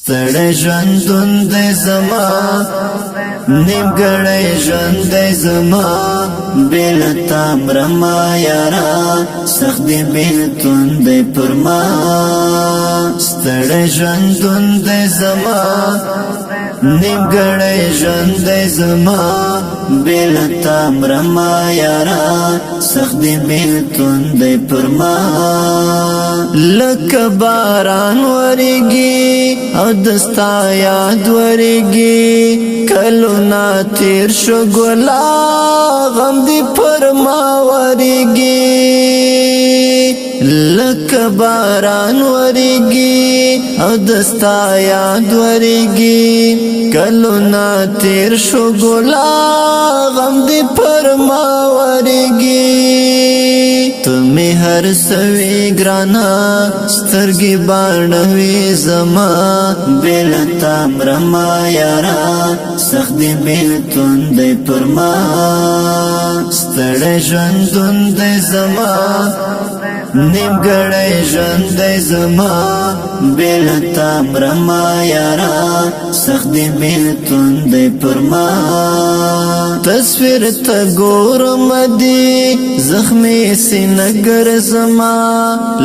ستړی ژوندون دی زما نیمګړی ژوند دی زما بېل تا مرمه یاره سخت دی بېلتون دی پر ما ستړی ژوندون دی زما نیمګړی ژوند دی زما بېل تا مرمه یاره سخت دی بېلتون دی پر ما لکه باران ورېږي او دستا یاد ورېږي کلونه تیر شو ګلا غم دی پر ما ورېږي لکه باران ورېږي او دستا یاد ورېږي کلونه تیر شو ګلا غم دی پر ما ورېږي تمہیں ہر سوی گرانا سترگی بانوی زما بیلتا مرما یارا سخت دی بیلتون دی پر ما ستڑی ژوندون دی زما نیمګړی ژوند دی زما بیلتا مرما یارا سخت دی بیلتون دی پر ما تصویر تا ګورم دی زخمی سینګر زما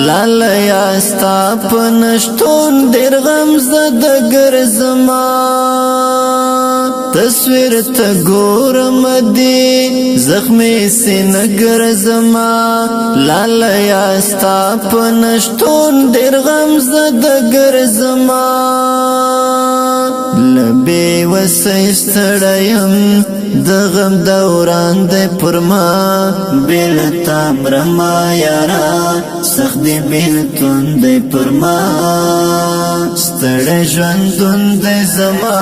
لالیا ستا پنشتون ډېر غم زده ګرځما تصویر ته ګورم دی زخمی سینګر زما لالیا ستا پنشتون ډېر غم زده ګرځما لبې وسې ستړی یم د غم دوران دی پر ما بیلتا مرما یارا سخت دی بیلتون دی پر ما ستړی ژوندون دی زما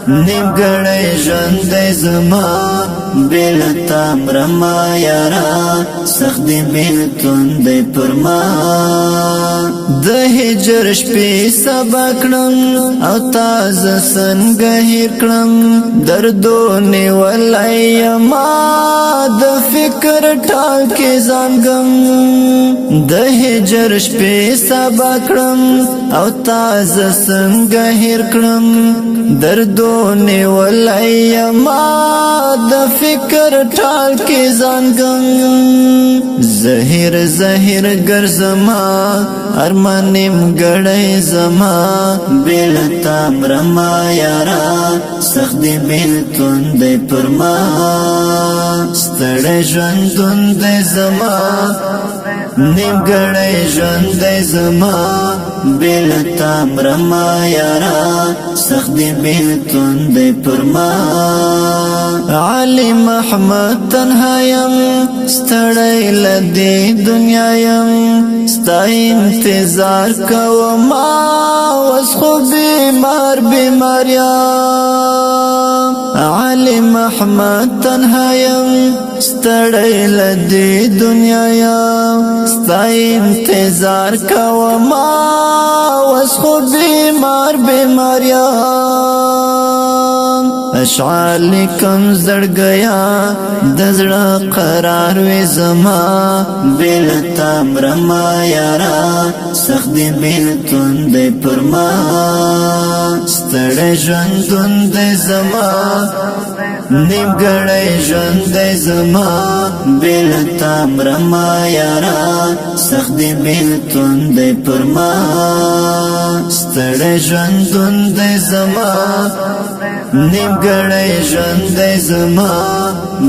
نیمګړی ژوند دی زما بیلتا مرما یارا سخت دی بیلتون دی پر ما د هجر شپې سبا کړم او تازه څنګه هېر کړم دردونه ولای ما د فکر ټال کې ځانګم د هجر شپې سبا کړم او تازه څنګه هېر کړم دردونه ولای ما د فکر ټال کې ځانګم زهیر زهیر ګرځما ارمان نیمګړی زما بیلتا مرما یارا سخت دی بیلتون دی پر ما ستړی ژوندون دی زما نیمګړی ژوند دی زما بیلتا مرما یارا سخت دی بیلتون دی پر ما علي محمد تنها یم ستړی له دې دنیا یم ستا انتظار کوم اوس خو بیمار بیمار یم علي محمد تنها یم ستړی له دې دنیا یم ستا انتظار کوم اوس خو بیمار بیمار یم اشعار لیکم زړ گیا د زړه قرار وې زما بیلتا مرما یارا سخت دی بیلتون دی پر ما ستړی ژوندون دی زما نیمګړی ژوند دی زما بیلتا مرما یارا سخت دی بیلتون دی پر ما ستړی ژوندون دی زما نیمګړی ژوند دی زما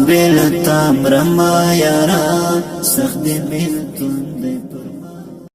بیلتا مرما یارا سخت دی بیلتون